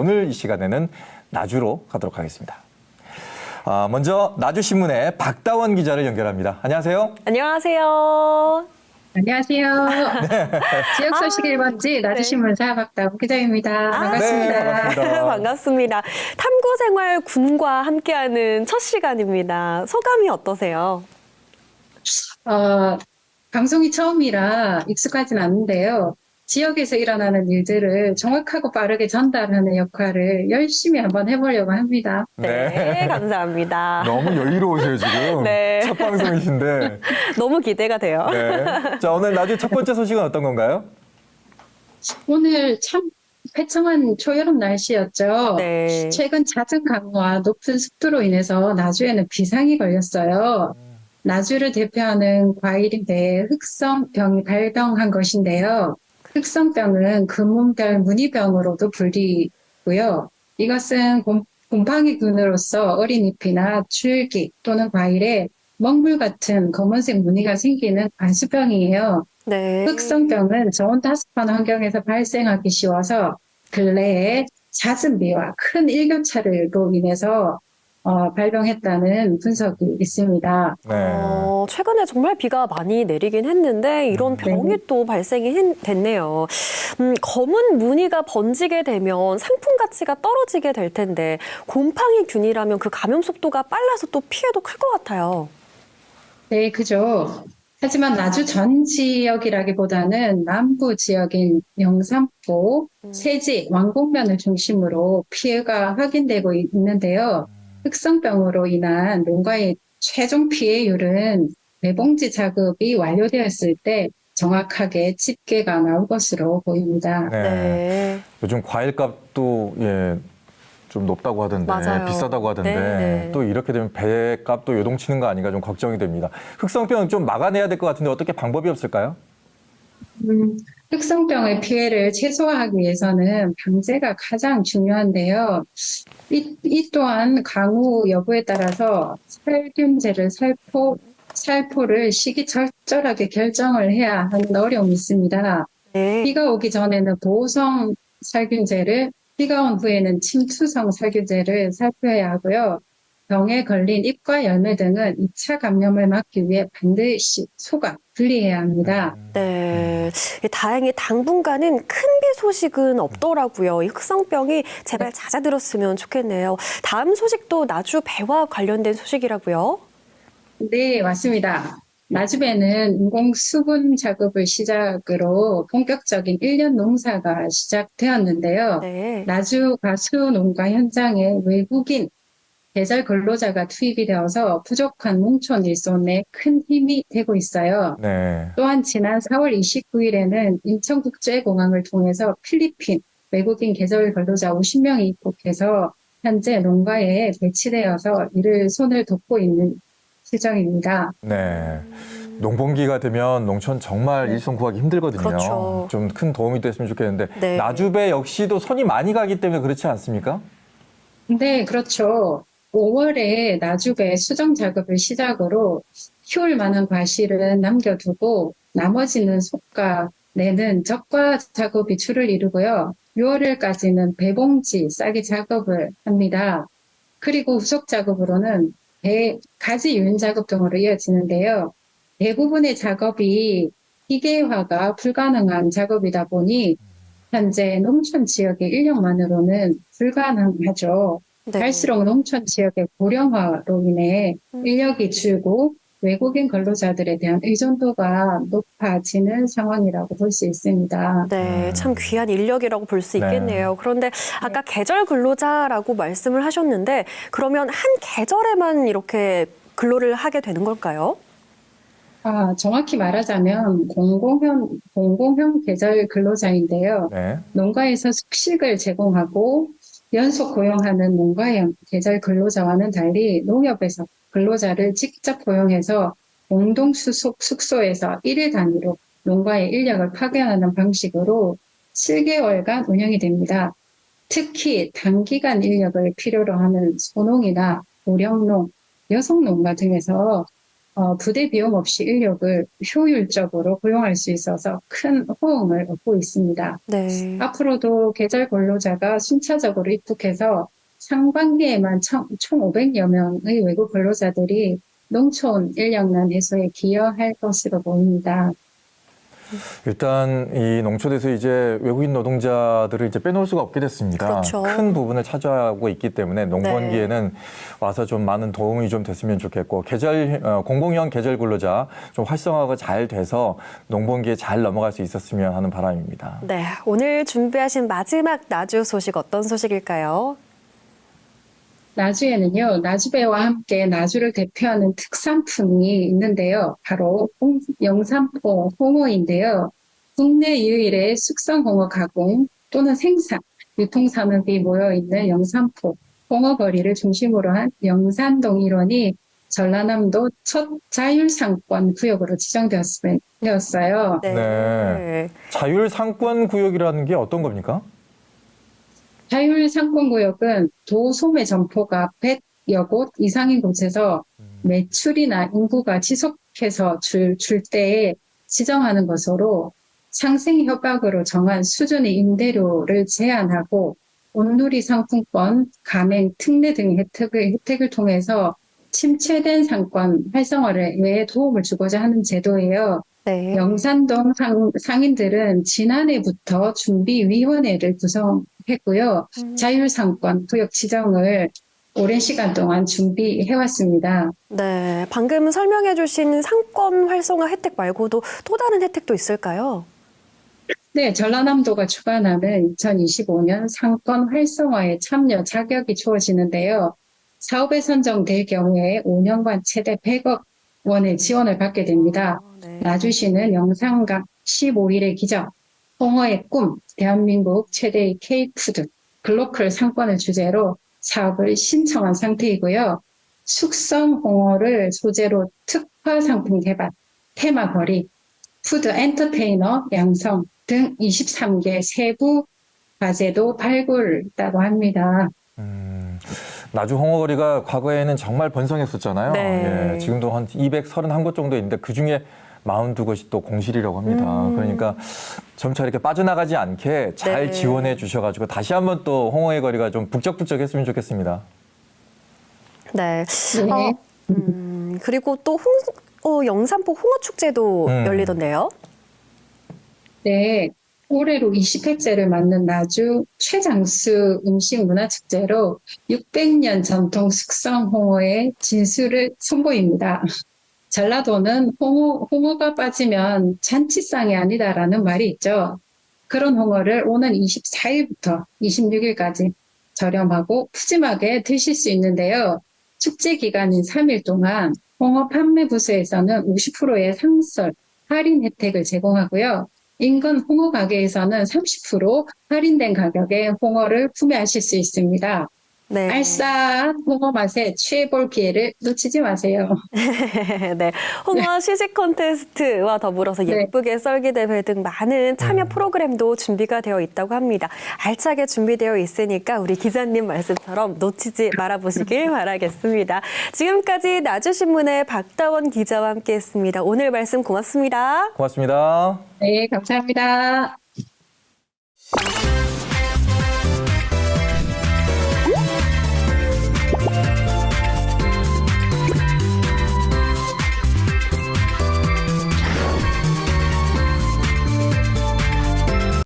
오늘 이 시간에는 나주로 가도록 하겠습니다. 먼저 나주신문의 박다원 기자를 연결합니다. 안녕하세요. 안녕하세요. 안녕하세요. 지역 소식 1번지 나주신문사 박다원 기자입니다. 반갑습니다. 네, 반갑습니다. 반갑습니다. 탐구생활 군과 함께하는 첫 시간입니다. 소감이 어떠세요? 방송이 처음이라 익숙하진 않는데요. 지역에서 일어나는 일들을 정확하고 빠르게 전달하는 역할을 열심히 한번 해보려고 합니다. 네, 감사합니다. 너무 여유로우세요, 지금. 네. 첫 방송이신데. 너무 기대가 돼요. 네. 자, 오늘 나주 첫 번째 소식은 어떤 건가요? 오늘 참 회청한 초여름 날씨였죠. 네. 최근 잦은 강우와 높은 습도로 인해서 나주에는 비상이 걸렸어요. 나주를 대표하는 과일인데 흑성병이 발병한 것인데요. 흑성병은 금문별 무늬병으로도 불리고요. 이것은 곰팡이균으로서 어린 잎이나 줄기 또는 과일에 먹물 같은 검은색 무늬가 생기는 안수병이에요. 네. 흑성병은 저온다습한 환경에서 발생하기 쉬워서 근래에 잦은 비와 큰 일교차로 인해서 발병했다는 분석이 있습니다. 네. 최근에 정말 비가 많이 내리긴 했는데 이런 병이 또 발생이 됐네요. 검은 무늬가 번지게 되면 상품 가치가 떨어지게 될 텐데 곰팡이균이라면 그 감염 속도가 빨라서 또 피해도 클 것 같아요. 네, 그죠. 하지만 나주 전 지역이라기보다는 남부 지역인 영산포, 세지, 왕곡면을 중심으로 피해가 확인되고 있는데요. 흑성병으로 인한 농가의 최종 피해율은 배봉지 작업이 완료되었을 때 정확하게 집계가 나올 것으로 보입니다. 네. 네. 요즘 과일값도 좀 높다고 하던데, 맞아요. 비싸다고 하던데, 네. 또 이렇게 되면 배값도 요동치는 거 아닌가 좀 걱정이 됩니다. 흑성병은 좀 막아내야 될 것 같은데 어떻게 방법이 없을까요? 흑성병의 피해를 최소화하기 위해서는 방제가 가장 중요한데요. 이 또한 강우 여부에 따라서 살균제를 살포를 시기적절하게 결정을 해야 하는 어려움이 있습니다. 네. 비가 오기 전에는 보호성 살균제를, 비가 온 후에는 침투성 살균제를 살포해야 하고요. 병에 걸린 잎과 열매 등은 2차 감염을 막기 위해 반드시 소각, 분리해야 합니다. 네. 다행히 당분간은 큰 비 소식은 없더라고요. 이 흑성병이 제발 잦아들었으면 좋겠네요. 다음 소식도 나주 배와 관련된 소식이라고요? 네, 맞습니다. 나주배는 인공 수분 작업을 시작으로 본격적인 1년 농사가 시작되었는데요. 네. 나주 가수 농가 현장에 외국인 계절 근로자가 투입이 되어서 부족한 농촌 일손에 큰 힘이 되고 있어요. 네. 또한 지난 4월 29일에는 인천국제공항을 통해서 필리핀 외국인 계절 근로자 50명이 입국해서 현재 농가에 배치되어서 이를 손을 돕고 있는 실정입니다. 네. 농번기가 되면 농촌 정말 일손 구하기 힘들거든요. 그렇죠. 좀 큰 도움이 됐으면 좋겠는데 네. 나주배 역시도 손이 많이 가기 때문에 그렇지 않습니까? 네, 그렇죠. 5월에 나주배 수정 작업을 시작으로 키울 만한 과실은 남겨두고 나머지는 솎아 내는 적과 작업이 주를 이루고요. 6월까지는 배봉지 싸기 작업을 합니다. 그리고 후속 작업으로는 가지 유인 작업 등으로 이어지는데요. 대부분의 작업이 기계화가 불가능한 작업이다 보니 현재 농촌 지역의 인력만으로는 불가능하죠. 네. 갈수록 농촌 지역의 고령화로 인해 인력이 줄고 외국인 근로자들에 대한 의존도가 높아지는 상황이라고 볼 수 있습니다. 네, 참 귀한 인력이라고 볼 수 네. 있겠네요. 그런데 아까 계절 근로자라고 말씀을 하셨는데 그러면 한 계절에만 이렇게 근로를 하게 되는 걸까요? 정확히 말하자면 공공형 계절 근로자인데요. 네. 농가에서 숙식을 제공하고 연속 고용하는 농가형 계절 근로자와는 달리 농협에서 근로자를 직접 고용해서 공동 숙소에서 1일 단위로 농가의 인력을 파견하는 방식으로 7개월간 운영이 됩니다. 특히 단기간 인력을 필요로 하는 소농이나 고령농, 여성농가 등에서 부대 비용 없이 인력을 효율적으로 고용할 수 있어서 큰 호응을 얻고 있습니다. 네. 앞으로도 계절 근로자가 순차적으로 입국해서 상반기에만 총 500여 명의 외국 근로자들이 농촌 인력난 해소에 기여할 것으로 보입니다. 일단 이 농촌에서 이제 외국인 노동자들을 이제 빼놓을 수가 없게 됐습니다. 그렇죠. 큰 부분을 차지하고 있기 때문에 농번기에는 와서 좀 많은 도움이 좀 됐으면 좋겠고 공공형 계절 근로자 좀 활성화가 잘 돼서 농번기에 잘 넘어갈 수 있었으면 하는 바람입니다. 네, 오늘 준비하신 마지막 나주 소식 어떤 소식일까요? 나주에는요, 나주배와 함께 나주를 대표하는 특산품이 있는데요. 바로 영산포 홍어인데요. 국내 유일의 숙성 홍어 가공 또는 생산, 유통산업이 모여있는 영산포 홍어거리를 중심으로 한 영산동 일원이 전라남도 첫 자율상권 구역으로 지정되었어요. 네. 자율상권 구역이라는 게 어떤 겁니까? 자율상권구역은 도소매 점포가 100여 곳 이상인 곳에서 매출이나 인구가 지속해서 줄 때에 지정하는 것으로 상생 협약으로 정한 수준의 임대료를 제한하고 온누리 상품권, 가맹, 특례 등의 혜택을 통해서 침체된 상권 활성화에 도움을 주고자 하는 제도예요. 네. 영산동 상인들은 지난해부터 준비위원회를 구성했고요. 자율상권 구역 지정을 오랜 시간 동안 준비해왔습니다. 네, 방금 설명해 주신 상권 활성화 혜택 말고도 또 다른 혜택도 있을까요? 네, 전라남도가 주관하는 2025년 상권 활성화에 참여 자격이 주어지는데요. 사업에 선정될 경우에 5년간 최대 100억 원의 지원을 받게 됩니다. 네. 나주시는 영산각 15일의 기적, 홍어의 꿈, 대한민국 최대의 K푸드, 글로컬 상권을 주제로 사업을 신청한 상태이고요. 숙성 홍어를 소재로 특화 상품 개발, 테마 거리, 푸드 엔터테이너 양성 등 23개 세부 과제도 발굴했다고 합니다. 나주 홍어거리가 과거에는 정말 번성했었잖아요. 네. 예, 지금도 한 231곳 정도 있는데 그중에 42곳이 또 공실이라고 합니다. 그러니까 점차 이렇게 빠져나가지 않게 잘 네. 지원해 주셔가지고 다시 한번 또 홍어의 거리가 좀 북적북적했으면 좋겠습니다. 네. 네. 그리고 또 영산포 홍어축제도 열리던데요. 네, 올해로 20회째를 맞는 나주 최장수 음식문화축제로 600년 전통 숙성 홍어의 진수를 선보입니다. 전라도는 홍어가 빠지면 잔치상이 아니다라는 말이 있죠. 그런 홍어를 오는 24일부터 26일까지 저렴하고 푸짐하게 드실 수 있는데요. 축제 기간인 3일 동안 홍어 판매 부스에서는 50%의 상설 할인 혜택을 제공하고요. 인근 홍어 가게에서는 30% 할인된 가격에 홍어를 구매하실 수 있습니다. 네. 알싸한 홍어 맛에 취해볼 기회를 놓치지 마세요. 네. 홍어 시식 콘테스트와 더불어서 네. 예쁘게 썰기 대회 등 많은 참여 프로그램도 준비가 되어 있다고 합니다. 알차게 준비되어 있으니까 우리 기자님 말씀처럼 놓치지 말아보시길 바라겠습니다. 지금까지 나주신문의 박다원 기자와 함께했습니다. 오늘 말씀 고맙습니다. 고맙습니다. 네, 감사합니다.